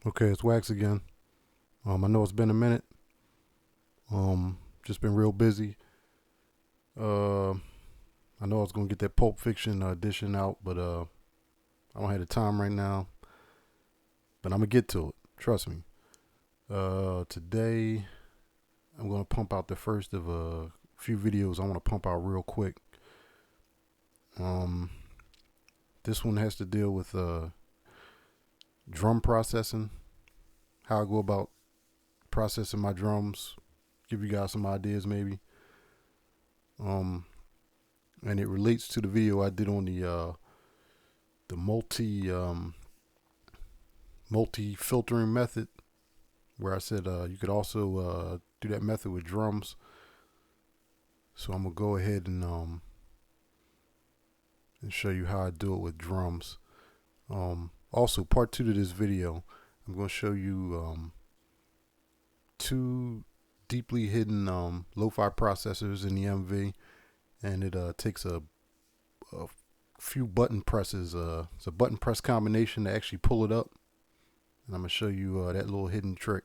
Okay, it's Wax again. I know it's been a minute. Just been real busy. Uh, I know I was gonna get that Pulp Fiction edition out, but I don't have the time right now. But I'm gonna get to it. Trust me. Today I'm gonna pump out the first of a few videos I want to pump out real quick. Um, this one has to deal with drum processing. How I go about processing my drums. Give you guys some ideas maybe. Um, and it relates to the video I did on the multi filtering method, where I said you could also do that method with drums. So I'm gonna go ahead and show you how I do it with drums. Also, part 2 to this video, I'm gonna show you two deeply hidden lo-fi processors in the MV, and it takes a few button presses. It's a button press combination to actually pull it up, and I'm gonna show you that little hidden trick.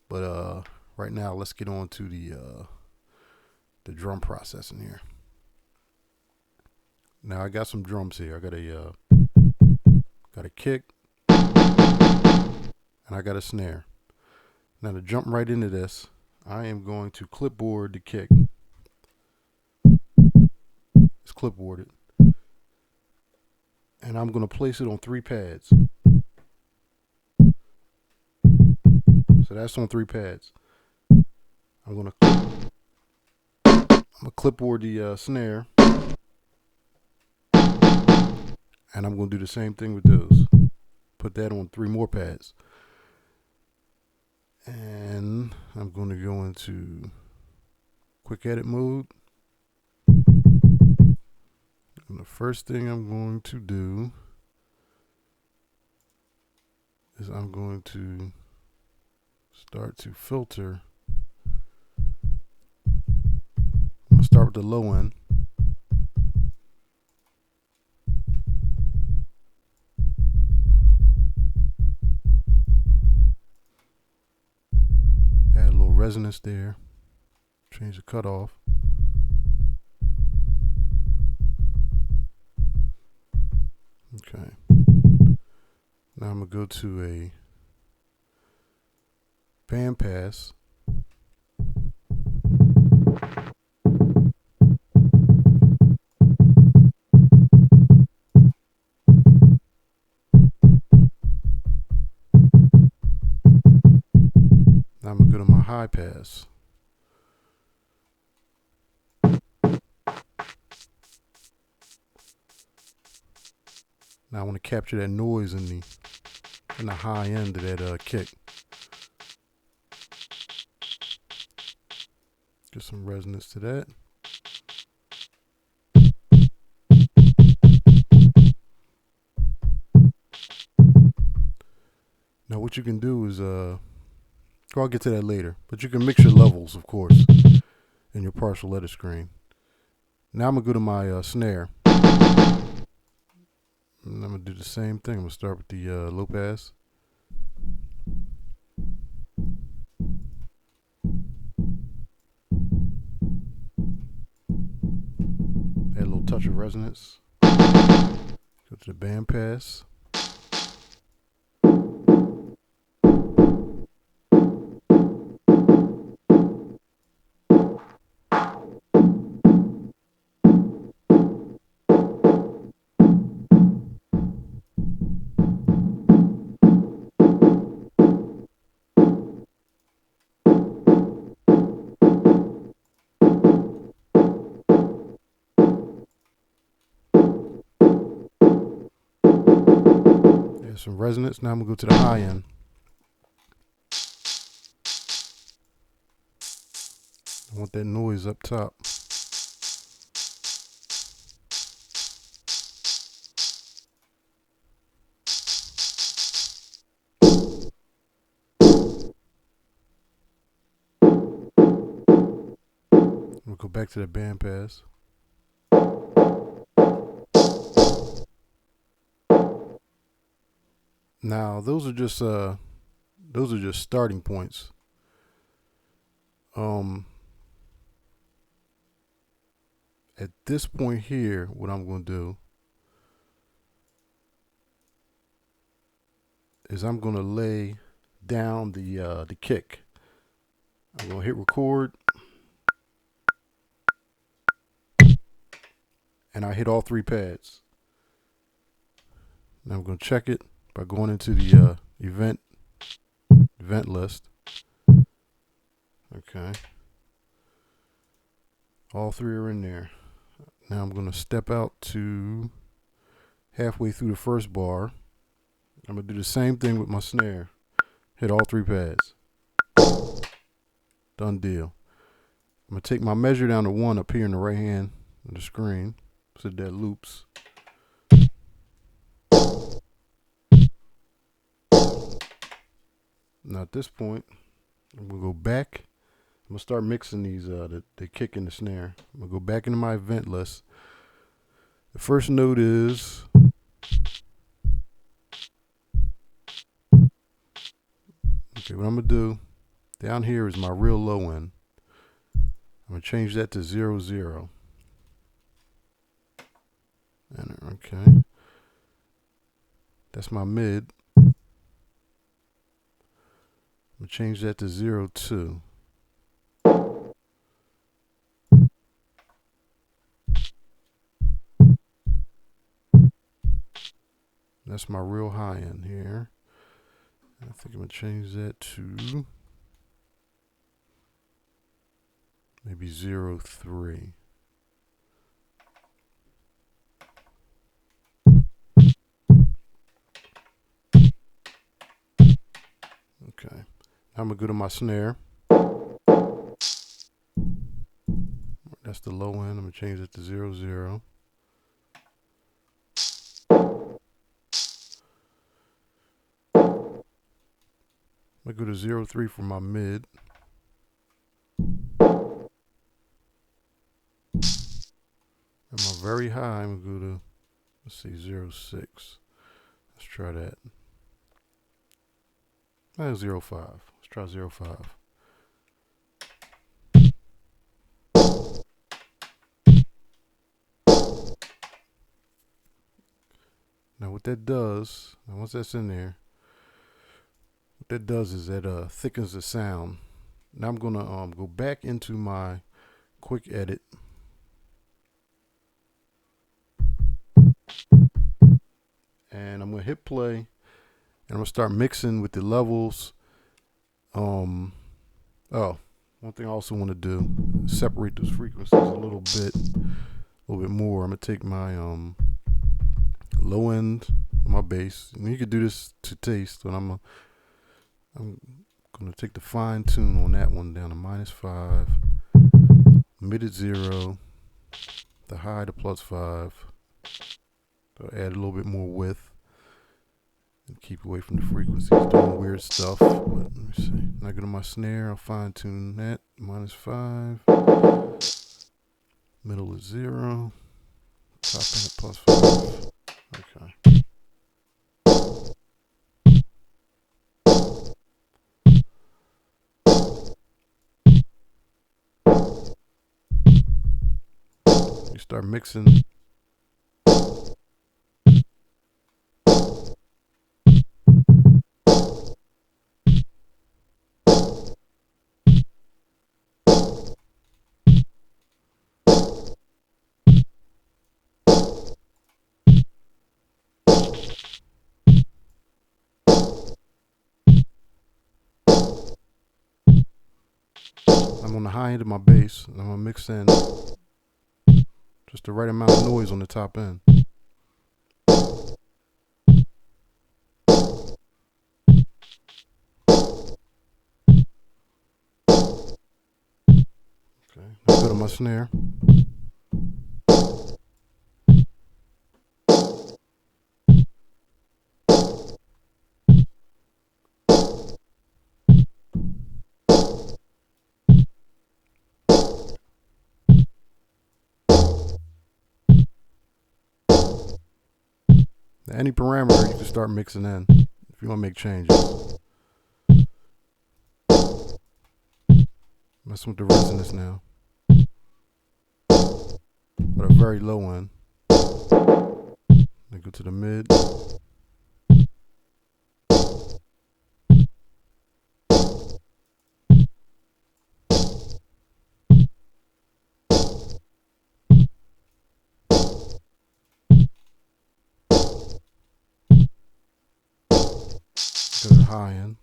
But right now, let's get on to the drum processing here. Now I got some drums here. I got a kick, and I got a snare. Now to jump right into this, I am going to clipboard the kick. It's clipboarded, and I'm going to place it on 3 pads. So that's on 3 pads. I'm going to clipboard the snare, and I'm going to do the same thing with those. Put that on 3 more pads. And I'm going to go into quick edit mode. And the first thing I'm going to do is I'm going to start to filter. I'm going to start with the low end. Add a little resonance there. Change the cutoff. Okay. Now I'm going to go to a bandpass. Now I'm going to go to my high pass. Now I want to capture that noise in the high end of that kick. Get some resonance to that. Now what you can do is I'll get to that later, but you can mix your levels, of course, in your partial edit screen. Now I'm gonna go to my snare, and I'm gonna do the same thing. I'm gonna start with the low pass. Add a little touch of resonance. Go to the band pass. There's some resonance. Now I'm gonna go to the high end. I want that noise up top. We'll go back to the band pass. Now those are just starting points. At this point here, what I'm going to do is I'm going to lay down the kick. I'm going to hit record, and I hit all 3 pads. Now I'm going to check it by going into the event list. Okay. All 3 are in there. Now I'm going to step out to halfway through the first bar. I'm going to do the same thing with my snare. Hit all 3 pads. Done deal. I'm going to take my measure down to 1 up here in the right hand of the screen so that loops. Now at this point, I'm going to go back. I'm going to start mixing these, the kick and the snare. I'm going to go back into my event list. The first note is okay, what I'm going to do, down here is my real low end. I'm going to change that to 0, 0. Enter, okay. That's my mid. I'm going to change that to 0, 2. That's my real high end here. I think I'm going to change that to maybe 0, 3. Okay. Now I'm going to go to my snare. That's the low end. I'm going to change it to 0, 0. I'm going to go to 0, 3 for my mid. And my very high, I'm going to go to, let's see, 0, 6. Let's try that. 0, 5. Let's try 0, 5. Now what that does, and once that's in there, what that does is that thickens the sound. Now I'm gonna go back into my quick edit. And I'm gonna hit play, and I'm gonna start mixing with the levels. Oh, one thing I also want to do is separate those frequencies a little bit more. I'm gonna take my low end of my bass, and you could do this to taste, but I'm gonna take the fine tune on that one down to -5, mid at 0, the high to +5. So add a little bit more width and keep away from the frequencies doing weird stuff. But let me see. Now I go to my snare, I'll fine tune that, -5, middle is 0, top end at +5. Okay. You start mixing. I'm on the high end of my bass, and I'm gonna mix in just the right amount of noise on the top end. Okay, now go to my snare. Any parameter you can start mixing in. If if you want to make changes. Messing with the resonance now. But a very low end. Then go to the mid. Go to the high end.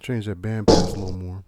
Change that band pass a little more.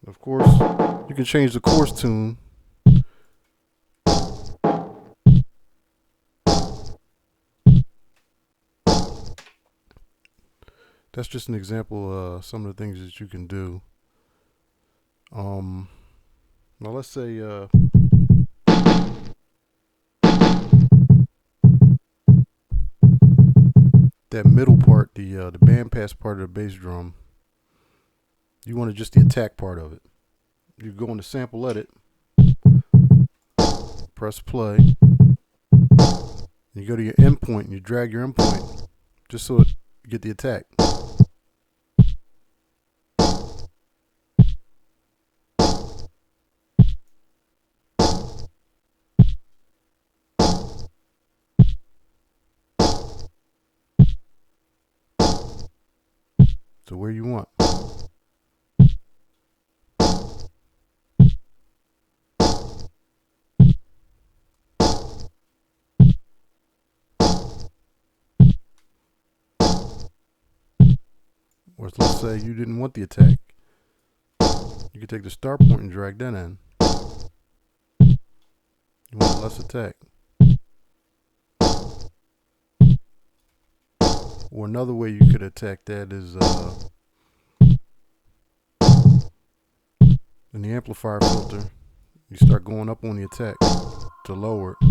Of course, you can change the chorus tune. That's just an example of some of the things that you can do. Now let's say that middle part, the band pass part of the bass drum, you want just the attack part of it. You go into sample edit, press play, you go to your endpoint and you drag your endpoint just so you get the attack. So where you want. Or let's say you didn't want the attack. You could take the start point and drag that in. You want less attack. Or another way you could attack that is in the amplifier filter, you start going up on the attack to lower it.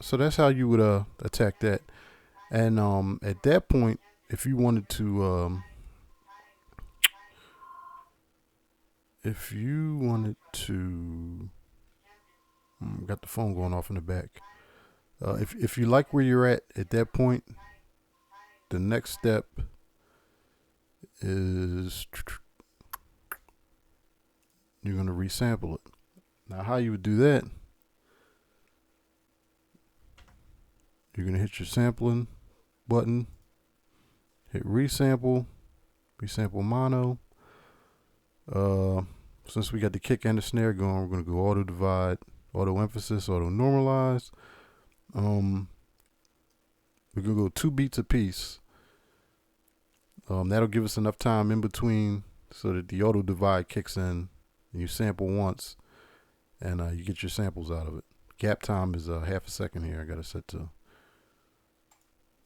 So that's how you would attack that. And at that point, if you wanted to got the phone going off in the back. If you like where you're at that point, the next step is you're going to resample it. Now how you would do that, you're going to hit your sampling button, hit resample mono. Since we got the kick and the snare going, we're going to go auto divide, auto emphasis, auto normalize. We're going to go 2 beats a piece. That'll give us enough time in between so that the auto divide kicks in and you sample once and you get your samples out of it. Gap time is half a second here. I got to set to.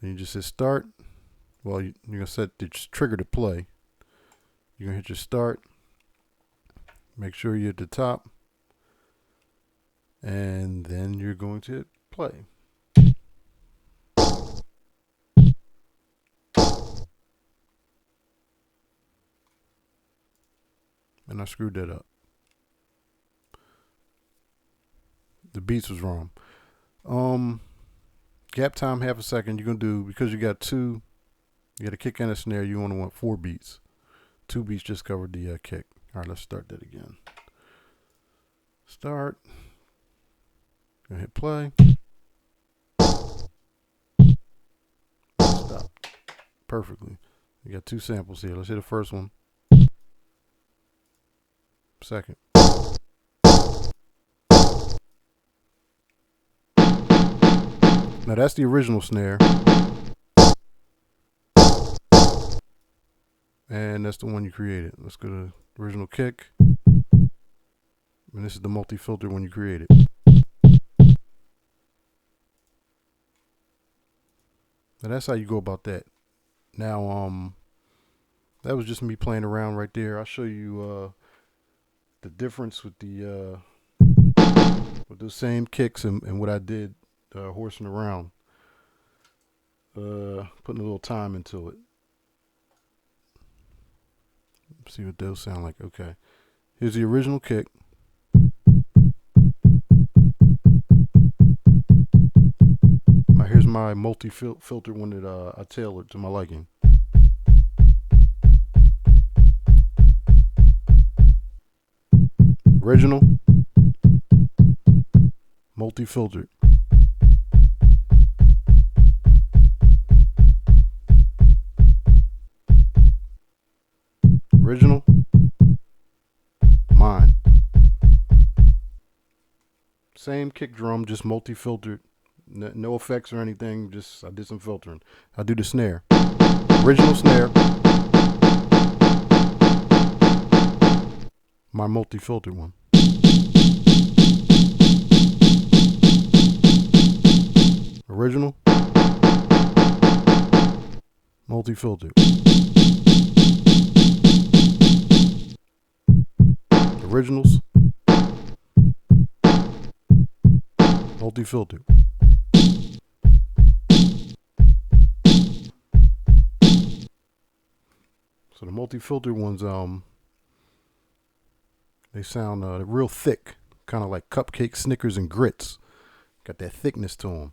Then you just hit start. Well, you're going to set the trigger to play. You're going to hit your start. Make sure you're at the top. And then you're going to hit play. And I screwed that up. The beats was wrong. Gap time 1/2 second. You're gonna do, because you got a kick and a snare. You only want 4 beats. 2 beats just covered the kick. All right, let's start that again. Start. Gonna hit play. Stop. Perfectly. You got 2 samples here. Let's hear the first one. Second. Now that's the original snare. And that's the one you created. Let's go to the original kick. And this is the multi-filter one you created. Now that's how you go about that. Now, that was just me playing around right there. I'll show you the difference with the same kicks and what I did horsing around, putting a little time into it. Let's see what those sound like. Okay, here's the original kick. Now here's my multi-filter one that I tailored to my liking. Original, multi-filtered. Original, mine. Same kick drum, just multi-filtered. No effects or anything, just I did some filtering. I do the snare. Original snare. My multi-filtered one. Original. Multi-filtered. Originals. Multi-filtered. So the multi-filtered ones, they sound real thick, kind of like cupcake, Snickers, and grits. Got that thickness to them.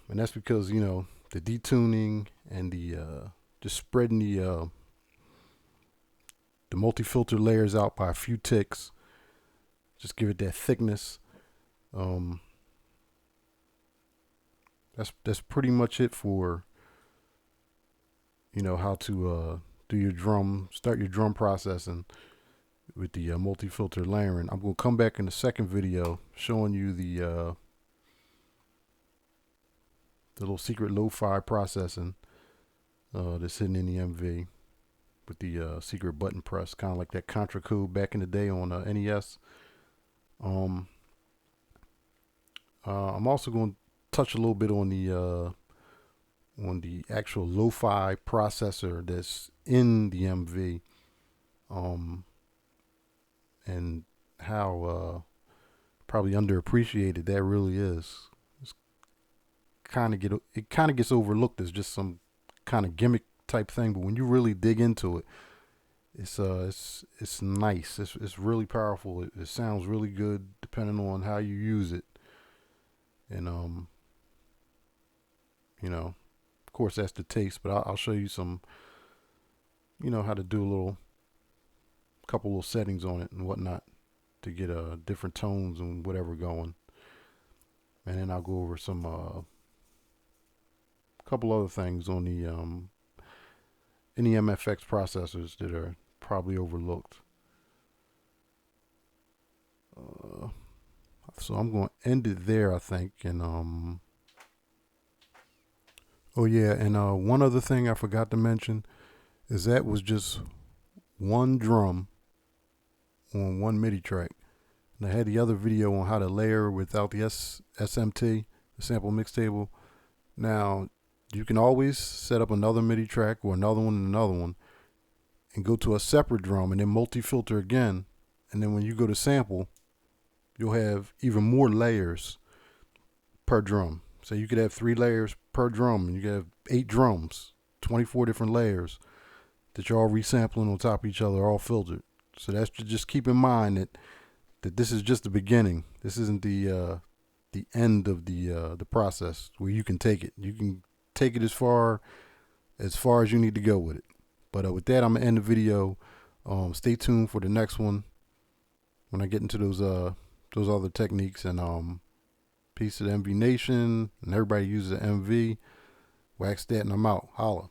And that's because, you know, the detuning and the just spreading the multi-filter layers out by a few ticks, just give it that thickness. That's pretty much it for, you know, how to do your start your drum processing with the multi-filter layering. I'm going to come back in the second video showing you the little secret lo-fi processing that's hidden in the MV with the secret button press, kind of like that Contra code back in the day on NES. I'm also going to touch a little bit on the actual lo-fi processor that's in the MV, and how probably underappreciated that really is. It kind of gets overlooked as just some kind of gimmick type thing, but when you really dig into it, it's nice. It's really powerful. It sounds really good depending on how you use it, and you know, of course that's the taste. But I'll show you some, you know, how to do a couple little settings on it and whatnot to get different tones and whatever going, and then I'll go over some couple other things on the NEMFX processors that are probably overlooked. So I'm going to end it there, I think. And oh yeah, and one other thing I forgot to mention is that was just one drum on one MIDI track. And I had the other video on how to layer without the SMT, the sample mix table. Now, you can always set up another MIDI track or another one and another one and go to a separate drum and then multi-filter again. And then when you go to sample, you'll have even more layers per drum. So you could have 3 layers per drum, and you could have 8 drums, 24 different layers that you're all resampling on top of each other, all filtered. So that's just keep in mind that this is just the beginning. This isn't the the end of the process where you can take it. You can take it as far as you need to go with it. But with that, I'm gonna end the video. Stay tuned for the next one when I get into those other techniques. And peace to the MV Nation and everybody uses the MV. Wax that and I'm out. Holla.